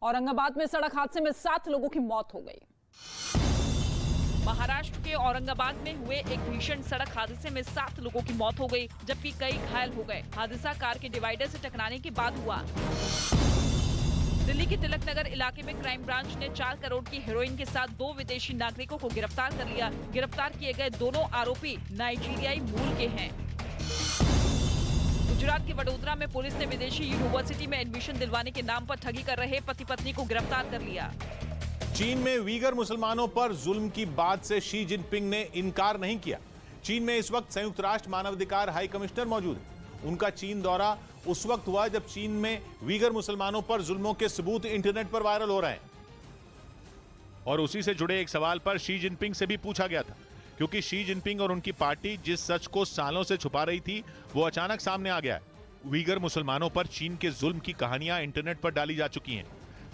औरंगाबाद में सड़क हादसे में 7 लोगों की मौत हो गई। महाराष्ट्र के औरंगाबाद में हुए एक भीषण सड़क हादसे में 7 लोगों की मौत हो गई, जबकि कई घायल हो गए। हादसा कार के डिवाइडर से टकराने के बाद हुआ। दिल्ली के तिलक नगर इलाके में क्राइम ब्रांच ने 4 करोड़ की हेरोइन के साथ 2 विदेशी नागरिकों को गिरफ्तार कर लिया। गिरफ्तार किए गए दोनों आरोपी नाइजीरियाई मूल के हैं। गुजरात के वडोदरा में पुलिस ने विदेशी यूनिवर्सिटी में एडमिशन दिलवाने के नाम पर ठगी कर रहे पति पत्नी को गिरफ्तार कर लिया। चीन में वीगर मुसलमानों पर जुल्म की बात से शी जिनपिंग ने इनकार नहीं किया। चीन में इस वक्त संयुक्त राष्ट्र मानवाधिकार हाई कमिश्नर मौजूद है। उनका चीन दौरा उस वक्त हुआ जब चीन में वीगर मुसलमानों पर जुल्मों के सबूत इंटरनेट पर वायरल हो रहे हैं। और उसी से जुड़े एक सवाल पर शी जिनपिंग से भी पूछा गया था, क्योंकि शी जिनपिंग और उनकी पार्टी जिस सच को सालों से छुपा रही थी वो अचानक सामने आ गया है। वीगर मुसलमानों पर चीन के जुल्म की कहानियां इंटरनेट पर डाली जा चुकी हैं।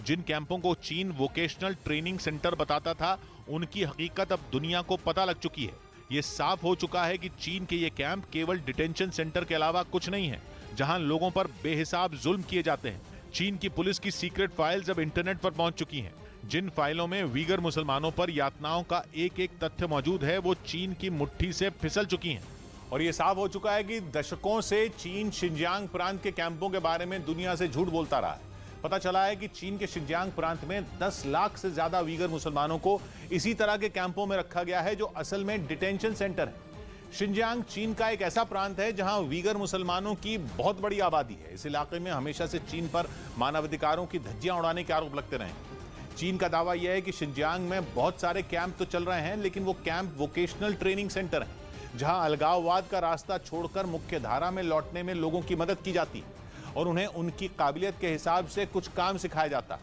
जिन कैंपों को चीन वोकेशनल ट्रेनिंग सेंटर बताता था, उनकी हकीकत अब दुनिया को पता लग चुकी है। ये साफ हो चुका है कि चीन के ये कैंप केवल डिटेंशन सेंटर के अलावा कुछ नहीं है, जहां लोगों पर बेहिसाब जुल्म किए जाते हैं। चीन की पुलिस की सीक्रेट फाइल्स अब इंटरनेट पर पहुंच चुकी हैं। जिन फाइलों में वीगर मुसलमानों पर यातनाओं का एक एक तथ्य मौजूद है, वो चीन की मुट्ठी से फिसल चुकी हैं। और यह साफ हो चुका है कि दशकों से चीन शिनजियांग प्रांत के कैंपों के बारे में दुनिया से झूठ बोलता रहा है। पता चला है कि चीन के शिनजियांग प्रांत में 10 लाख से ज्यादा वीगर मुसलमानों को इसी तरह के कैंपों में रखा गया है, जो असल में डिटेंशन सेंटर है। शिनजियांग चीन का एक ऐसा प्रांत है जहां वीगर मुसलमानों की बहुत बड़ी आबादी है। इस इलाके में हमेशा से चीन पर मानवाधिकारों की धज्जियां उड़ाने के आरोप लगते रहे। चीन का दावा यह है कि शिनजियांग में बहुत सारे कैंप तो चल रहे हैं, लेकिन वो कैंप वोकेशनल ट्रेनिंग सेंटर हैं, जहां अलगाववाद का रास्ता छोड़कर मुख्य धारा में लौटने में लोगों की मदद की जाती है और उन्हें उनकी काबिलियत के हिसाब से कुछ काम सिखाया जाता है।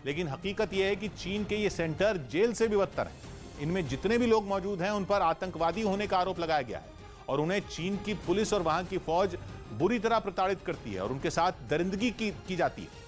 लेकिन हकीकत यह है कि चीन के ये सेंटर जेल से भी बदतर है। इनमें जितने भी लोग मौजूद हैं उन पर आतंकवादी होने का आरोप लगाया गया है और उन्हें चीन की पुलिस और वहां की फौज बुरी तरह प्रताड़ित करती है और उनके साथ दरिंदगी की जाती है।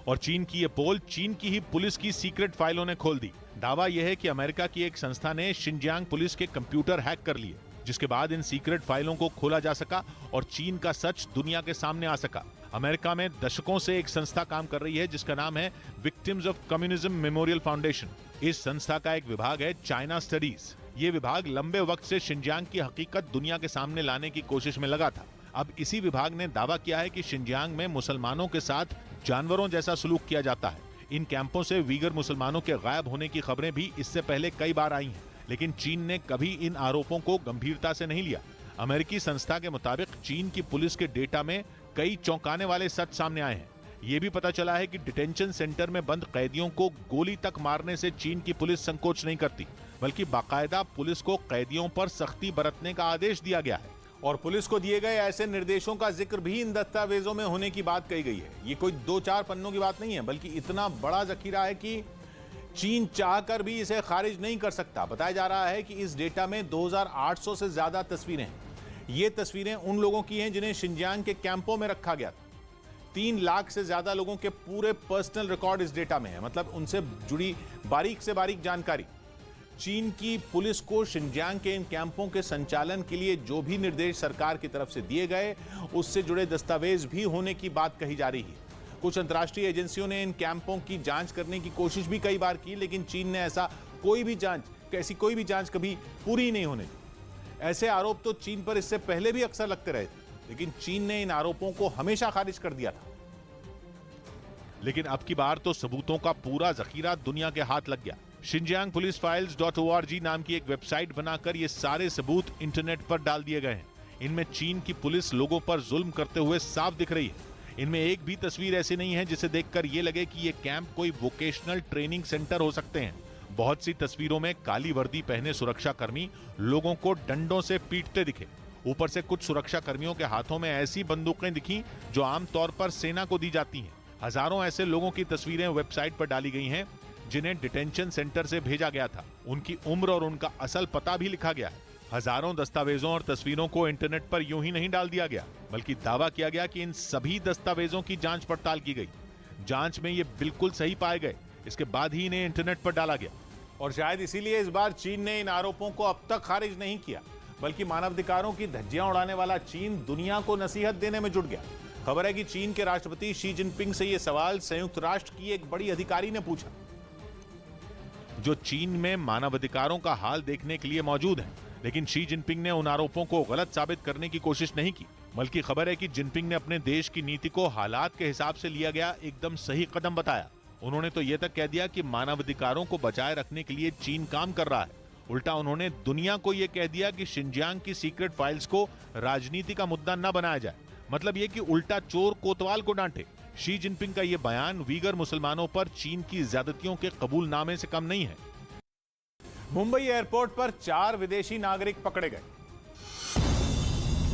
और चीन की ये पोल चीन की ही पुलिस की सीक्रेट फाइलों ने खोल दी। दावा यह है कि अमेरिका की एक संस्था ने शिनजियांग पुलिस के कंप्यूटर हैक कर लिए, जिसके बाद इन सीक्रेट फाइलों को खोला जा सका और चीन का सच दुनिया के सामने आ सका। अमेरिका में दशकों से एक संस्था काम कर रही है जिसका नाम है victims of communism memorial foundation. इस संस्था का एक विभाग है चाइना स्टडीज। ये विभाग लंबे वक्त से शिनजियांग की हकीकत दुनिया के सामने लाने की कोशिश में लगा था। अब इसी विभाग ने दावा किया है कि शिनजियांग में मुसलमानों के साथ जानवरों जैसा सलूक किया जाता है। इन कैंपों से वीगर मुसलमानों के गायब होने की खबरें भी इससे पहले कई बार आई हैं, लेकिन चीन ने कभी इन आरोपों को गंभीरता से नहीं लिया। अमेरिकी संस्था के मुताबिक चीन की पुलिस के डेटा में कई चौंकाने वाले सच सामने आए हैं। ये भी पता चला है कि डिटेंशन सेंटर में बंद कैदियों को गोली तक मारने से चीन की पुलिस संकोच नहीं करती, बल्कि बाकायदा पुलिस को कैदियों पर सख्ती बरतने का आदेश दिया गया है। और पुलिस को दिए गए ऐसे निर्देशों का जिक्र भी इन दस्तावेजों में होने की बात कही गई है। ये कोई 2-4 पन्नों की बात नहीं है, बल्कि इतना बड़ा जखीरा है कि चीन चाहकर भी इसे खारिज नहीं कर सकता। बताया जा रहा है कि इस डेटा में 2800 से ज्यादा तस्वीरें हैं। ये तस्वीरें उन लोगों की हैं जिन्हें शिनजियांग के कैंपों में रखा गया था। 3 लाख से ज्यादा लोगों के पूरे पर्सनल रिकॉर्ड इस डेटा में है, मतलब उनसे जुड़ी बारीक से बारीक जानकारी। चीन की पुलिस को शिनजियांग के इन कैंपों के संचालन के लिए जो भी निर्देश सरकार की तरफ से दिए गए, उससे जुड़े दस्तावेज भी होने की बात कही जा रही है। कुछ अंतर्राष्ट्रीय एजेंसियों ने इन कैंपों की जांच करने की कोशिश भी कई बार की, लेकिन चीन ने कोई भी जांच कभी पूरी नहीं होने दी। ऐसे आरोप तो चीन पर इससे पहले भी अक्सर लगते रहे थे, लेकिन चीन ने इन आरोपों को हमेशा खारिज कर दिया था। लेकिन अब की बार तो सबूतों का पूरा जखीरा दुनिया के हाथ लग गया। शिनजियांग पुलिस फाइल्स.org नाम की एक वेबसाइट बनाकर ये सारे सबूत इंटरनेट पर डाल दिए गए हैं। इनमें चीन की पुलिस लोगों पर जुल्म करते हुए साफ दिख रही है। इनमें एक भी तस्वीर ऐसी नहीं है जिसे देखकर ये लगे कि ये कैंप कोई वोकेशनल ट्रेनिंग सेंटर हो सकते हैं। बहुत सी तस्वीरों में काली वर्दी पहने सुरक्षा कर्मी लोगों को डंडों से पीटते दिखे। ऊपर से कुछ सुरक्षा कर्मियों के हाथों में ऐसी बंदूकें दिखी जो आमतौर पर सेना को दी जाती हैं। हजारों ऐसे लोगों की तस्वीरें वेबसाइट पर डाली गई हैं जिन्हें डिटेंशन सेंटर से भेजा गया था। उनकी उम्र और उनका असल पता भी लिखा गया है। हजारों दस्तावेजों और तस्वीरों को इंटरनेट पर यूं ही नहीं डाल दिया गया, बल्कि दावा किया गया कि इन सभी दस्तावेजों की जांच पड़ताल की गई। जांच में ये बिल्कुल सही पाए गए, इसके बाद ही इन्हें इंटरनेट पर डाला गया। और शायद इसीलिए इस बार चीन ने इन आरोपों को अब तक खारिज नहीं किया, बल्कि मानवाधिकारों की धज्जियां उड़ाने वाला चीन दुनिया को नसीहत देने में जुट गया। खबर है कि चीन के राष्ट्रपति शी जिनपिंग से यह सवाल संयुक्त राष्ट्र की एक बड़ी अधिकारी ने पूछा, जो चीन में मानवाधिकारों का हाल देखने के लिए मौजूद हैं। लेकिन शी जिनपिंग ने उन आरोपों को गलत साबित करने की कोशिश नहीं की, बल्कि खबर है कि जिनपिंग ने अपने देश की नीति को हालात के हिसाब से लिया गया एकदम सही कदम बताया। उन्होंने तो यह तक कह दिया कि मानवाधिकारों को बचाए रखने के लिए चीन काम कर रहा है। उल्टा उन्होंने दुनिया को यह कह दिया कि शिनजियांग की सीक्रेट फाइल्स को राजनीति का मुद्दा न बनाया जाए। मतलब यह कि उल्टा चोर कोतवाल को डांटे। शी जिनपिंग का यह बयान वीगर मुसलमानों पर चीन की ज्यादतियों के कबूलनामे से कम नहीं है। मुंबई एयरपोर्ट पर 4 विदेशी नागरिक पकड़े गए।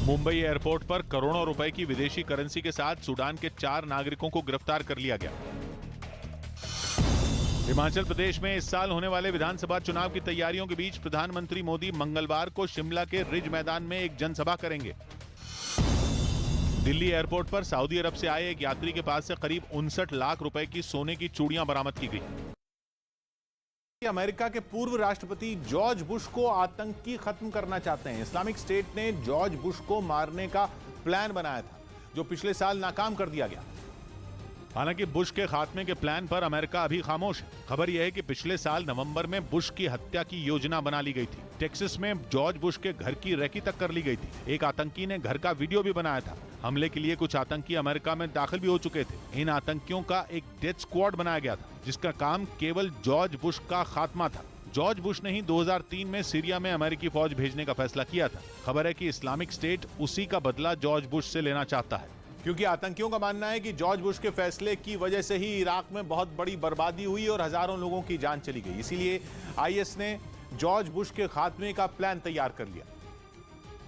मुंबई एयरपोर्ट पर करोड़ों रुपए की विदेशी करेंसी के साथ सूडान के 4 नागरिकों को गिरफ्तार कर लिया गया। हिमाचल प्रदेश में इस साल होने वाले विधानसभा चुनाव की तैयारियों के बीच प्रधानमंत्री मोदी मंगलवार को शिमला के रिज मैदान में एक जनसभा करेंगे। दिल्ली एयरपोर्ट पर सऊदी अरब से आए एक यात्री के पास से करीब 59 लाख रुपए की सोने की चूड़ियां बरामद की गई। अमेरिका के पूर्व राष्ट्रपति जॉर्ज बुश को आतंकी खत्म करना चाहते हैं। इस्लामिक स्टेट ने जॉर्ज बुश को मारने का प्लान बनाया था, जो पिछले साल नाकाम कर दिया गया। हालांकि बुश के खात्मे के प्लान पर अमेरिका अभी खामोश है। खबर यह है कि पिछले साल नवंबर में बुश की हत्या की योजना बना ली गई थी। टेक्सास में जॉर्ज बुश के घर की रेकी तक कर ली गई थी। एक आतंकी ने घर का वीडियो भी बनाया था। हमले के लिए कुछ आतंकी अमेरिका में दाखिल भी हो चुके थे। इन आतंकियों का एक डेथ स्क्वाड बनाया गया था, जिसका काम केवल जॉर्ज बुश का खात्मा था। जॉर्ज बुश ने ही 2003 में सीरिया में अमेरिकी फौज भेजने का फैसला किया था। खबर है कि इस्लामिक स्टेट उसी का बदला जॉर्ज बुश से लेना चाहता है, क्योंकि आतंकियों का मानना है कि जॉर्ज बुश के फैसले की वजह से ही इराक में बहुत बड़ी बर्बादी हुई और हजारों लोगों की जान चली गई। इसीलिए आईएस ने जॉर्ज बुश के खात्मे का प्लान तैयार कर लिया।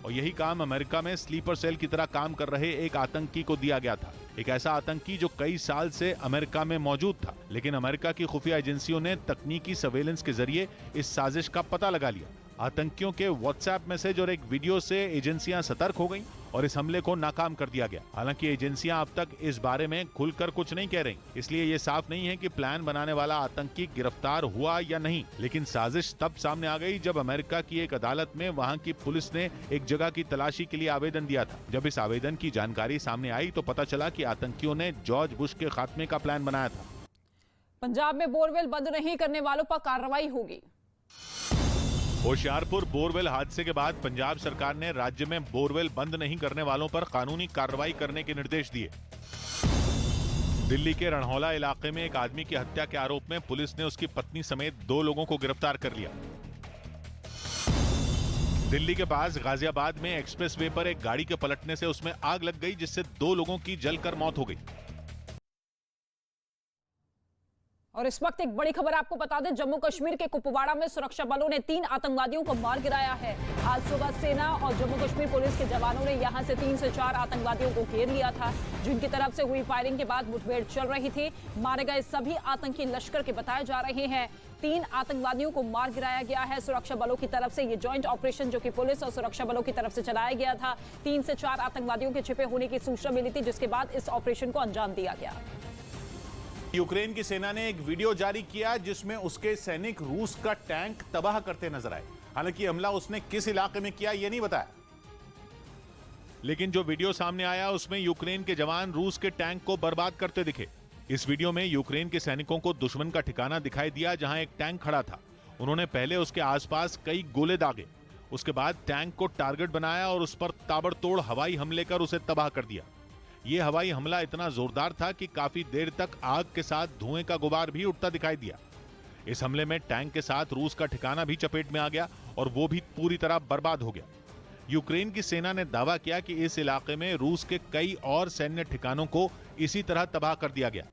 और यही काम अमेरिका में स्लीपर सेल की तरह काम कर रहे एक आतंकी को दिया गया था। एक ऐसा आतंकी जो कई साल से अमेरिका में मौजूद था, लेकिन अमेरिका की खुफिया एजेंसियों ने तकनीकी सर्वेलेंस के जरिए इस साजिश का पता लगा लिया। आतंकियों के व्हाट्सएप मैसेज और एक वीडियो से एजेंसियां सतर्क हो गईं और इस हमले को नाकाम कर दिया गया। हालांकि एजेंसियां अब तक इस बारे में खुलकर कुछ नहीं कह रही, इसलिए ये साफ नहीं है कि प्लान बनाने वाला आतंकी गिरफ्तार हुआ या नहीं। लेकिन साजिश तब सामने आ गई जब अमेरिका की एक अदालत में वहां की पुलिस ने एक जगह की तलाशी के लिए आवेदन दिया था। जब इस आवेदन की जानकारी सामने आई तो पता चला कि आतंकियों ने जॉर्ज बुश के खात्मे का प्लान बनाया था। पंजाब में बोरवेल बंद नहीं करने वालों पर कार्रवाई होगी। होशियारपुर बोरवेल हादसे के बाद पंजाब सरकार ने राज्य में बोरवेल बंद नहीं करने वालों पर कानूनी कार्रवाई करने के निर्देश दिए। दिल्ली के रणहौला इलाके में एक आदमी की हत्या के आरोप में पुलिस ने उसकी पत्नी समेत 2 लोगों को गिरफ्तार कर लिया। दिल्ली के पास गाजियाबाद में एक्सप्रेस वे पर एक गाड़ी के पलटने से उसमें आग लग गई, जिससे 2 लोगों की जलकर मौत हो गई। और इस वक्त एक बड़ी खबर आपको बता दें, जम्मू कश्मीर के कुपवाड़ा में सुरक्षा बलों ने 3 आतंकवादियों को मार गिराया है। आज सुबह सेना और जम्मू कश्मीर पुलिस के जवानों ने यहां से 3 से 4 आतंकवादियों को घेर लिया था, जिनकी तरफ से हुई फायरिंग के बाद मुठभेड़ चल रही थी। मारे गए सभी आतंकी लश्कर के बताए जा रहे हैं। 3 आतंकवादियों को मार गिराया गया है सुरक्षा बलों की तरफ से। ये जॉइंट ऑपरेशन जो कि पुलिस और सुरक्षा बलों की तरफ से चलाया गया था, 3 से 4 आतंकवादियों के छिपे होने की सूचना मिली थी, जिसके बाद इस ऑपरेशन को अंजाम दिया गया। यूक्रेन की सेना ने एक वीडियो जारी किया जिसमें उसके सैनिक रूस का टैंक तबाह करते नजर आए। हालांकि हमला उसने किस इलाके में किया यह नहीं बताया, लेकिन जो वीडियो सामने आया उसमें यूक्रेन के जवान रूस के टैंक को बर्बाद करते दिखे। इस वीडियो में यूक्रेन के सैनिकों को दुश्मन का ठिकाना दिखाई दिया, जहां एक टैंक खड़ा था। उन्होंने पहले उसके आसपास कई गोले दागे, उसके बाद टैंक को टारगेट बनाया और उस पर ताबड़तोड़ हवाई हमले कर उसे तबाह कर दिया। यह हवाई हमला इतना जोरदार था कि काफी देर तक आग के साथ धुएं का गुबार भी उठता दिखाई दिया। इस हमले में टैंक के साथ रूस का ठिकाना भी चपेट में आ गया और वो भी पूरी तरह बर्बाद हो गया। यूक्रेन की सेना ने दावा किया कि इस इलाके में रूस के कई और सैन्य ठिकानों को इसी तरह तबाह कर दिया गया।